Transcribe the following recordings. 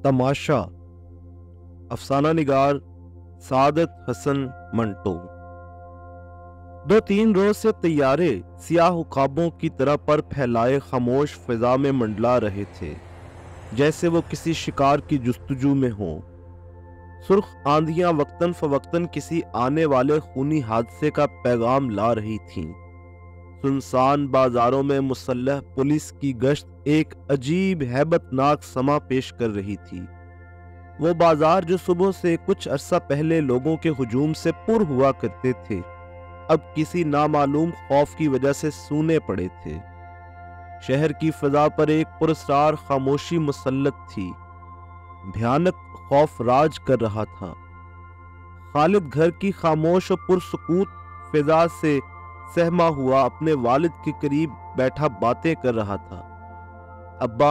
तमाशा। अफसाना निगार सादत हसन मंटो। 2-3 रोज से तैयारे सियाह उकाबों की तरह पर फैलाए खामोश फिजा में मंडला रहे थे, जैसे वो किसी शिकार की जुस्तजू में हों। सुर्ख आंधियां वक्तन फवक्तन किसी आने वाले खूनी हादसे का पैगाम ला रही थीं। सुनसान बाजारों में मुसल्लह पुलिस की गश्त एक अजीब हैबतनाक समा पेश कर रही थी। वो बाजार जो सुबह से कुछ अरसा पहले लोगों के हुजूम से पुर हुआ करते थे, अब किसी नामालूम खौफ की वजह से सूने पड़े थे। शहर की फिजा पर एक पुरस्कार खामोशी मुसल्लत थी। भयानक खौफ राज कर रहा था। खालिद घर की खामोश और पुरसकूत फिजा से सहमा हुआ अपने वालिद के करीब बैठा बातें कर रहा था। अब्बा,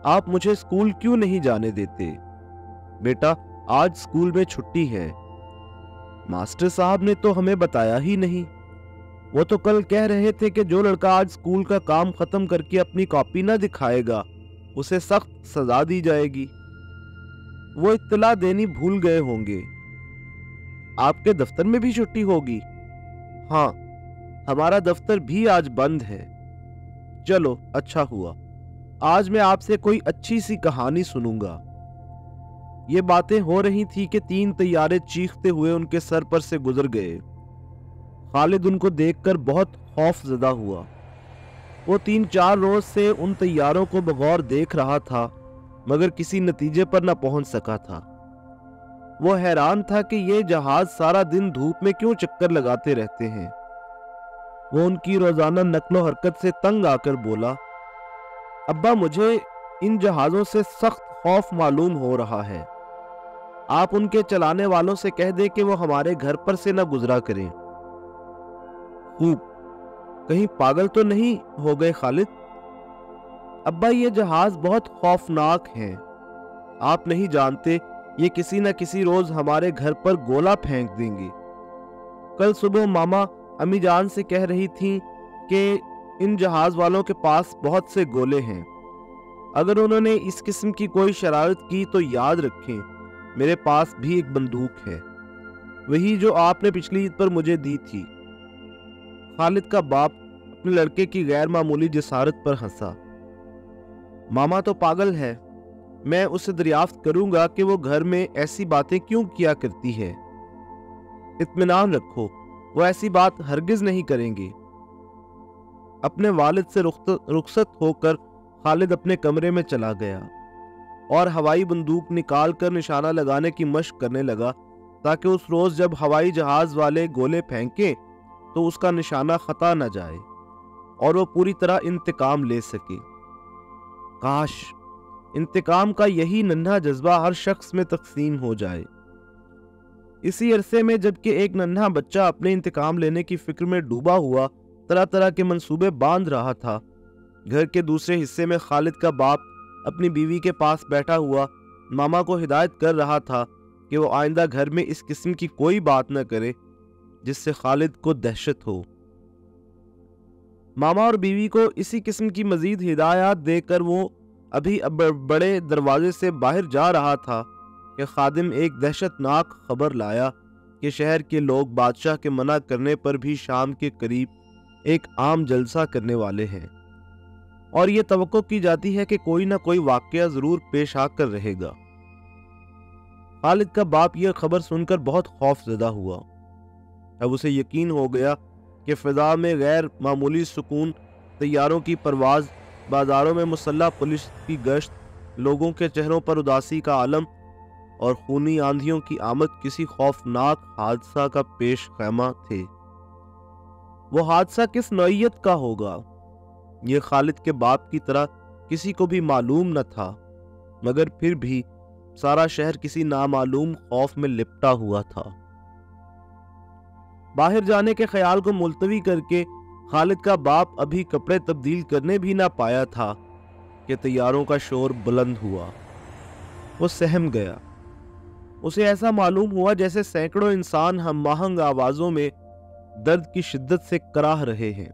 आप मुझे स्कूल क्यों नहीं जाने देते? बेटा, आज स्कूल में छुट्टी है। मास्टर साहब ने तो हमें बताया ही नहीं। वो तो कल कह रहे थे कि जो लड़का आज स्कूल का काम खत्म करके अपनी कॉपी ना दिखाएगा, उसे सख्त सजा दी जाएगी। वो इत्तला देनी भूल गए होंगे। आपके दफ्तर में भी छुट्टी होगी? हाँ, हमारा दफ्तर भी आज बंद है। चलो, अच्छा हुआ। आज मैं आपसे कोई अच्छी सी कहानी सुनूंगा। ये बातें हो रही थी कि 3 तैयारे चीखते हुए उनके सर पर से गुजर गए। खालिद उनको देखकर बहुत खौफजदा हुआ। वो 3-4 रोज से उन तैयारों को बगौर देख रहा था, मगर किसी नतीजे पर न पहुंच सका था। वो हैरान था कि ये जहाज सारा दिन धूप में क्यों चक्कर लगाते रहते हैं। वो उनकी रोजाना नकलो हरकत से तंग आकर बोला, अब्बा, मुझे इन जहाजों से सख्त खौफ मालूम हो रहा है। आप उनके चलाने वालों से कह दे कि वो हमारे घर पर से न गुजरा करें। खूब, कहीं पागल तो नहीं हो गए खालिद? अब्बा, ये जहाज बहुत खौफनाक हैं। आप नहीं जानते, ये किसी न किसी रोज हमारे घर पर गोला फेंक देंगे। कल सुबह मामा अम्मी जान से कह रही थी कि इन जहाज वालों के पास बहुत से गोले हैं। अगर उन्होंने इस किस्म की कोई शरारत की तो याद रखें, मेरे पास भी एक बंदूक है, वही जो आपने पिछली ईद पर मुझे दी थी। खालिद का बाप अपने लड़के की गैर मामूली जसारत पर हंसा। मामा तो पागल है। मैं उससे दरियाफ्त करूंगा कि वो घर में ऐसी बातें क्यों किया करती है। इत्मीनान रखो, वो ऐसी बात हरगिज नहीं करेंगे। अपने वालिद से रुखसत होकर खालिद अपने कमरे में चला गया और हवाई बंदूक निकाल कर निशाना लगाने की मशक करने लगा, ताकि उस रोज जब हवाई जहाज वाले गोले फेंके तो उसका निशाना खता न जाए और वो पूरी तरह इंतकाम ले सके। काश इंतकाम का यही नन्हा जज्बा हर शख्स में तकसीम हो जाए। इसी अरसे में जबकि एक नन्हा बच्चा अपने इंतकाम लेने की फिक्र में डूबा हुआ तरह तरह के मंसूबे बांध रहा था, घर के दूसरे हिस्से में खालिद का बाप अपनी बीवी के पास बैठा हुआ मामा को हिदायत कर रहा था कि वो आइंदा घर में इस किस्म की कोई बात न करे जिससे खालिद को दहशत हो। मामा और बीवी को इसी किस्म की मजीद हिदायत देकर वो अभी बड़े दरवाजे से बाहर जा रहा था कि खादिम एक दहशतनाक खबर लाया कि शहर के लोग बादशाह के मना करने पर भी शाम के करीब एक आम जलसा करने वाले हैं और ये तवक्को की जाती है कि कोई ना कोई वाकया जरूर पेश आकर रहेगा। खालिद का बाप यह खबर सुनकर बहुत खौफजदा हुआ। अब उसे यकीन हो गया कि फिजा में गैर मामूली सुकून, तैयारों की परवाज, बाजारों में मुसल्लह पुलिस की गश्त, लोगों के चेहरों पर उदासी का आलम और खूनी आंधियों की आमद किसी खौफनाक हादसा का पेश खैमा थे। वो हादसा किस नौइयत का होगा, ये खालिद के बाप की तरह किसी को भी मालूम न था, मगर फिर भी सारा शहर किसी नामालूम खौफ में लिपटा हुआ था। बाहर जाने के ख्याल को मुलतवी करके खालिद का बाप अभी कपड़े तब्दील करने भी ना पाया था कि तैयारों का शोर बुलंद हुआ। वो सहम गया। उसे ऐसा मालूम हुआ जैसे सैकड़ों इंसान हम आहंग आवाजों में दर्द की शिद्दत से कराह रहे हैं।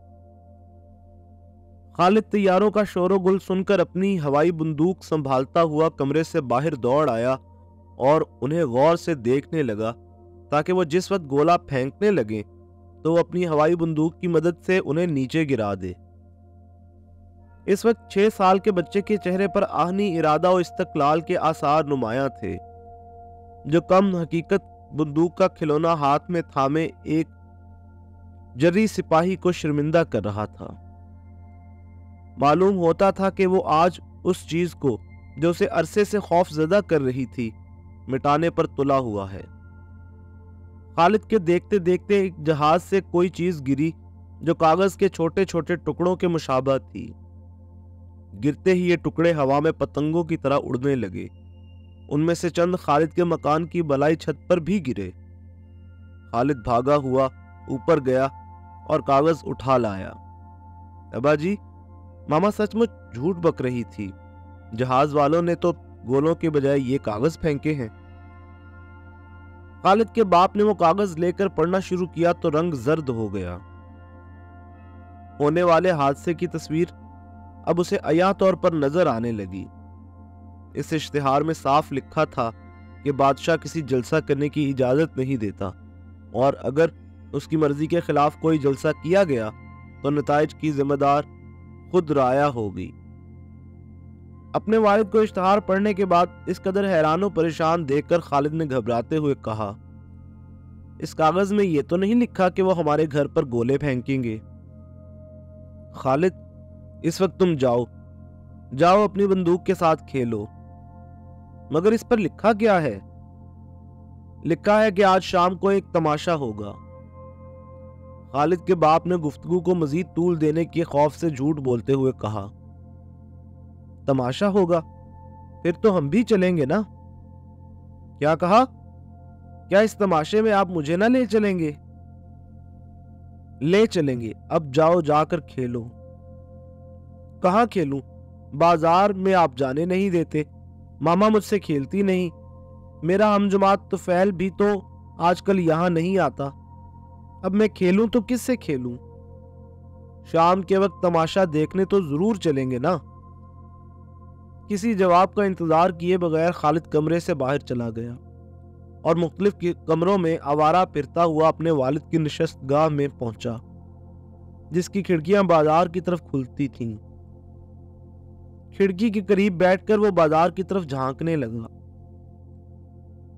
خالد طیاروں کا شور و گل سن کر اپنی ہوائی بندوق سنبھالتا ہوا کمرے سے باہر دوڑ آیا اور انہیں غور سے دیکھنے لگا تاکہ وہ جس وقت گولا پھینکنے لگے تو وہ اپنی ہوائی بندوق کی مدد سے انہیں نیچے گرا دے۔ اس وقت 6 سال کے بچے کے چہرے پر آہنی ارادہ و استقلال کے آثار نمایاں تھے، جو کم حقیقت بندوق کا کھلونا ہاتھ میں تھامے ایک جری سپاہی کو شرمندہ کر رہا تھا۔ معلوم ہوتا تھا کہ وہ آج اس چیز کو جو اسے عرصے سے خوف زدہ کر رہی تھی مٹانے پر تلا ہوا ہے۔ خالد کے دیکھتے دیکھتے ایک جہاز سے کوئی چیز گری جو کاغذ کے چھوٹے چھوٹے ٹکڑوں کے مشابہ تھی۔ گرتے ہی یہ ٹکڑے ہوا میں پتنگوں کی طرح اڑنے لگے۔ ان میں سے چند خالد کے مکان کی بلائی چھت پر بھی گرے۔ خالد بھاگا ہوا اوپر گیا اور کاغذ اٹھا لایا۔ ابا جی، ماما سچ مچ جھوٹ بک رہی تھی، جہاز والوں نے تو گولوں کے بجائے یہ کاغذ پھینکے ہیں۔ خالد کے باپ نے وہ کاغذ لے کر پڑھنا شروع کیا تو رنگ زرد ہو گیا۔ ہونے والے حادثے کی تصویر اب اسے عیاں طور پر نظر آنے لگی۔ اس اشتہار میں صاف لکھا تھا کہ بادشاہ کسی جلسہ کرنے کی اجازت نہیں دیتا، اور اگر اس کی مرضی کے خلاف کوئی جلسہ کیا گیا تو نتائج کی ذمہ دار خود رعایا ہوگی۔ اپنے والد کو اشتہار پڑھنے کے بعد اس قدر حیران و پریشان دیکھ کر خالد نے گھبراتے ہوئے کہا، اس کاغذ میں یہ تو نہیں لکھا کہ وہ ہمارے گھر پر گولے پھینکیں گے؟ خالد، اس وقت تم جاؤ اپنی بندوق کے ساتھ کھیلو۔ مگر اس پر لکھا کیا ہے؟ لکھا ہے کہ آج شام کو ایک تماشا ہوگا۔ خالد کے باپ نے گفتگو کو مزید طول دینے کے خوف سے جھوٹ بولتے ہوئے کہا، تماشا ہوگا؟ پھر تو ہم بھی چلیں گے نا؟ کیا کہا؟ کیا اس تماشے میں آپ مجھے نہ لے چلیں گے؟ لے چلیں گے، اب جاؤ جا کر کھیلو۔ کہاں کھیلوں؟ بازار میں آپ جانے نہیں دیتے، ماما مجھ سے کھیلتی نہیں، میرا ہم جماعت طفیل بھی تو آج کل یہاں نہیں آتا، اب میں کھیلوں تو کس سے کھیلوں؟ شام کے وقت تماشا دیکھنے تو ضرور چلیں گے نا؟ کسی جواب کا انتظار کیے بغیر خالد کمرے سے باہر چلا گیا اور مختلف کمروں میں آوارہ پھرتا ہوا اپنے والد کی نشست گاہ میں پہنچا، جس کی کھڑکیاں بازار کی طرف کھلتی تھیں۔ کھڑکی کے قریب بیٹھ کر وہ بازار کی طرف جھانکنے لگا۔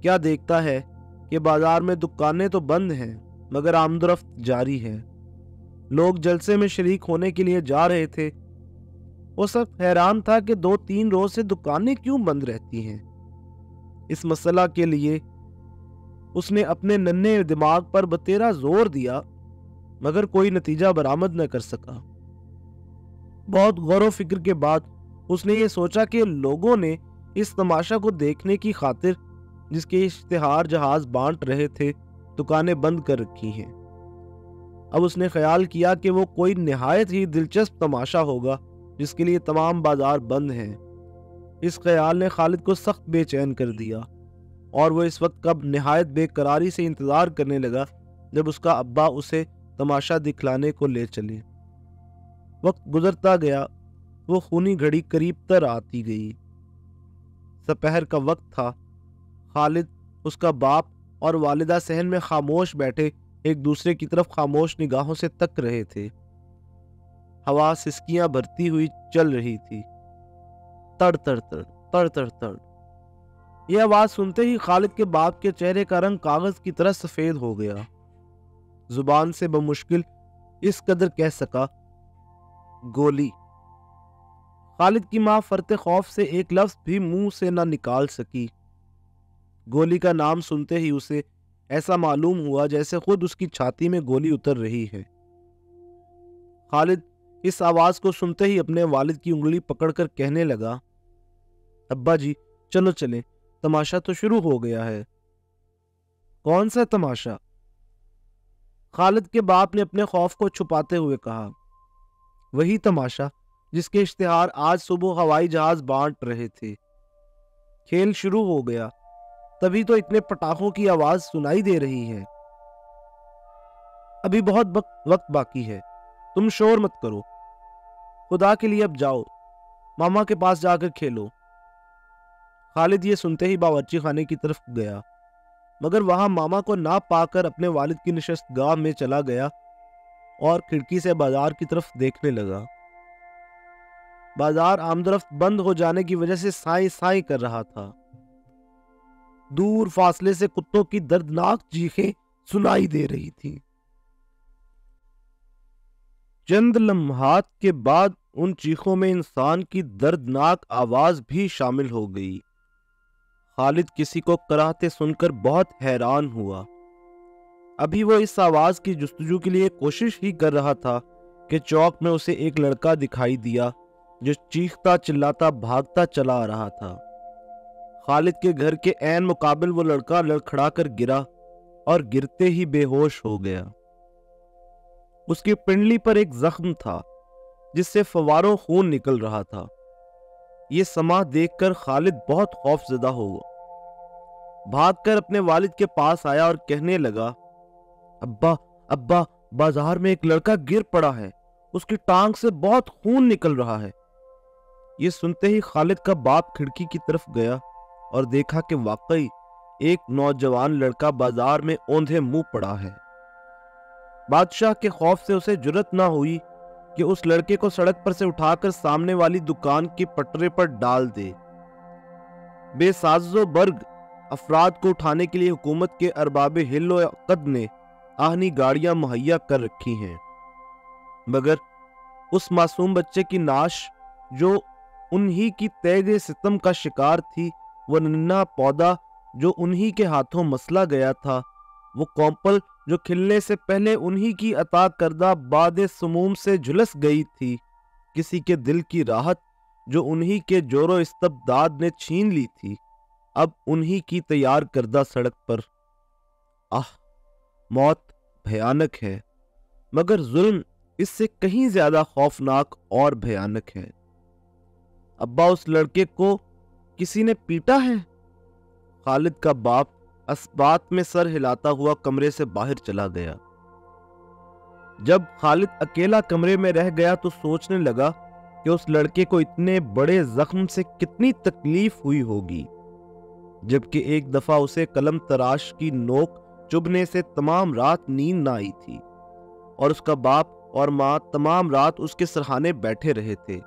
کیا دیکھتا ہے کہ بازار میں دکانیں تو بند ہیں مگر آمد و رفت جاری ہے۔ لوگ جلسے میں شریک ہونے کے لیے جا رہے تھے۔ وہ سب حیران تھا کہ 2-3 روز سے دکانیں کیوں بند رہتی ہیں۔ اس مسئلہ کے لیے اس نے اپنے ننھے دماغ پر بتیرا زور دیا مگر کوئی نتیجہ برآمد نہ کر سکا۔ بہت غور و فکر کے بعد اس نے یہ سوچا کہ لوگوں نے اس تماشا کو دیکھنے کی خاطر جس کے اشتہار جہاز بانٹ رہے تھے دکانیں بند کر رکھی ہیں۔ اب اس نے خیال کیا کہ وہ کوئی نہایت ہی دلچسپ تماشا ہوگا جس کے لیے تمام بازار بند ہیں۔ اس خیال نے خالد کو سخت بے چین کر دیا اور وہ اس وقت کب نہایت بے قراری سے انتظار کرنے لگا جب اس کا ابا اسے تماشا دکھلانے کو لے چلے۔ وقت گزرتا گیا، وہ خونی گھڑی قریب تر آتی گئی۔ دوپہر کا وقت تھا۔ خالد، اس کا باپ اور والدہ صحن میں خاموش بیٹھے ایک دوسرے کی طرف خاموش نگاہوں سے تک رہے تھے۔ ہوا سسکیاں بھرتی ہوئی چل رہی تھی، تڑ تڑ تڑ تڑ تڑ تڑ۔ یہ آواز سنتے ہی خالد کے باپ کے چہرے کا رنگ کاغذ کی طرح سفید ہو گیا۔ زبان سے بمشکل اس قدر کہہ سکا، گولی۔ خالد کی ماں فرط خوف سے ایک لفظ بھی منہ سے نہ نکال سکی۔ گولی کا نام سنتے ہی اسے ایسا معلوم ہوا جیسے خود اس کی چھاتی میں گولی اتر رہی ہے۔ خالد اس آواز کو سنتے ہی اپنے والد کی انگلی پکڑ کر کہنے لگا، ابا جی چلو چلیں، تماشا تو شروع ہو گیا ہے۔ کون سا تماشا؟ خالد کے باپ نے اپنے خوف کو چھپاتے ہوئے کہا، وہی تماشا جس کے اشتہار آج صبح ہوائی جہاز بانٹ رہے تھے۔ کھیل شروع ہو گیا، تبھی تو اتنے پٹاخوں کی آواز سنائی دے رہی ہے۔ ابھی بہت وقت باقی ہے، تم شور مت کرو۔ खुदा के लिए अब जाओ, मामा के पास जाकर खेलो। खालिद ये सुनते ही बावर्ची खाने की तरफ गया, मगर वहां मामा को ना पाकर अपने वालिद की नशस्तगाह में चला गया और खिड़की से बाजार की तरफ देखने लगा। बाजार आमदरफ्त बंद हो जाने की वजह से साई साई कर रहा था। दूर फासले से कुत्तों की दर्दनाक चीखें सुनाई दे रही थी। चंद लम्हात के बाद उन चीखों में इंसान की दर्दनाक आवाज भी शामिल हो गई। खालिद किसी को कराहते सुनकर बहुत हैरान हुआ। अभी वो इस आवाज की जुस्तजू के लिए कोशिश ही कर रहा था कि चौक में उसे एक लड़का दिखाई दिया जो चीखता चिल्लाता भागता चला आ रहा था। खालिद के घर के ऐन मुकाबिल वो लड़का लड़खड़ा कर गिरा और गिरते ही बेहोश हो गया। उसकी पिंडली पर एक जख्म था जिससे फवारों खून निकल रहा था। ये समा देखकर खालिद बहुत खौफजदा हो गया। भागकर अपने वालिद के पास आया और कहने लगा, अब्बा अब्बा, बाजार में एक लड़का गिर पड़ा है, उसकी टांग से बहुत खून निकल रहा है। ये सुनते ही खालिद का बाप खिड़की की तरफ गया और देखा कि वाकई एक नौजवान लड़का बाजार में औंधे मुंह पड़ा है। बादशाह के खौफ से उसे जुर्रत ना हुई कि उस लड़के को सड़क पर से उठाकर सामने वाली दुकान के पटरे पर डाल दे। बेसाज़ो बर्ग अफराद को उठाने के लिए हुकूमत के अरबाब हिल्लो अक़द ने आहनी गाड़ियां मुहैया कर रखी हैं, मगर उस मासूम बच्चे की नाश जो उन्हीं की तैगे सितम का शिकार थी, वो नन्हा पौधा जो उन्हीं के हाथों मसला गया था, वो कौंपल जो खिलने से पहले उन्हीं की अता करदा बादे सुमूम से झुलस गई थी, किसी के दिल की राहत जो उन्हीं के जोरो इस्तबदाद ने छीन ली थी, अब उन्हीं की तैयार करदा सड़क पर। आह, मौत भयानक है, मगर जुल्म इससे कहीं ज्यादा खौफनाक और भयानक है। अब्बा, उस लड़के को किसी ने पीटा है? खालिद का बाप अस्बात में सर हिलाता हुआ कमरे से बाहर चला गया। जब खालिद अकेला कमरे में रह गया तो सोचने लगा कि उस लड़के को इतने बड़े जख्म से कितनी तकलीफ हुई होगी, जबकि एक दफा उसे कलम तराश की नोक चुभने से तमाम रात नींद ना आई थी और उसका बाप और मां तमाम रात उसके सरहाने बैठे रहे थे।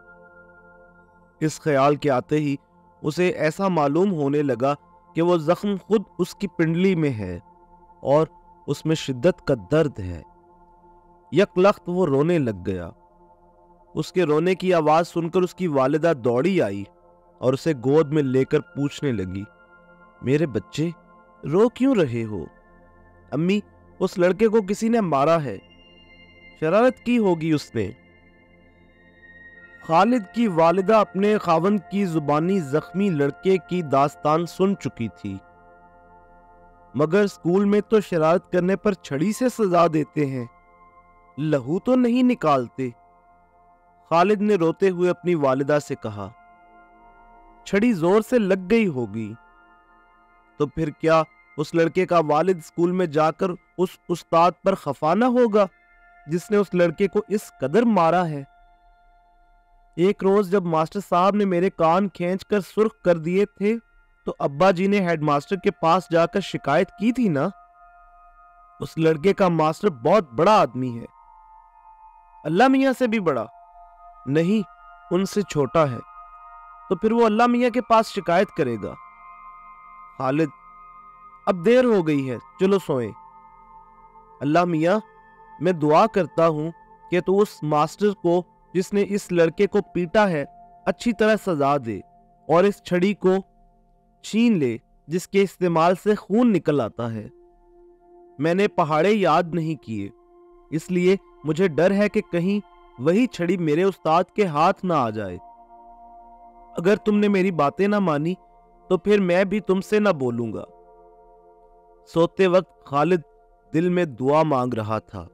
इस ख्याल के आते ही उसे ऐसा मालूम होने लगा कि वो जख्म खुद उसकी पिंडली में है और उसमें शिद्दत का दर्द है। यकलख्त वो रोने लग गया। उसके रोने की आवाज सुनकर उसकी वालिदा दौड़ी आई और उसे गोद में लेकर पूछने लगी, मेरे बच्चे, रो क्यों रहे हो? अम्मी, उस लड़के को किसी ने मारा है, शरारत की होगी उसने। खालिद की वालिदा अपने खावंद की जुबानी जख्मी लड़के की दास्तान सुन चुकी थी, मगर स्कूल में तो शरारत करने पर छड़ी से सजा देते हैं, लहू तो नहीं निकालते। खालिद ने रोते हुए अपनी वालिदा से कहा, छड़ी जोर से लग गई होगी। तो फिर क्या उस लड़के का वालिद स्कूल में जाकर उस उस्ताद पर खफा न होगा जिसने उस लड़के को इस कदर मारा है? एक रोज जब मास्टर साहब ने मेरे कान खींचकर सुर्ख कर दिए थे तो अब्बा जी ने हेडमास्टर के पास जाकर शिकायत की थी ना। उस लड़के का मास्टर बहुत बड़ा आदमी है, अल्लाह मियां से भी बड़ा नहीं, उनसे छोटा है, तो फिर वो अल्लाह मियां के पास शिकायत करेगा। खालिद, अब देर हो गई है, चलो सोएं। अल्लाह मियां, मैं दुआ करता हूं कि तू उस मास्टर को जिसने इस लड़के को पीटा है अच्छी तरह सजा दे और इस छड़ी को छीन ले जिसके इस्तेमाल से खून निकल आता है। मैंने पहाड़े याद नहीं किए, इसलिए मुझे डर है कि कहीं वही छड़ी मेरे उस्ताद के हाथ ना आ जाए। अगर तुमने मेरी बातें ना मानी तो फिर मैं भी तुमसे ना बोलूंगा। सोते वक्त खालिद दिल में दुआ मांग रहा था।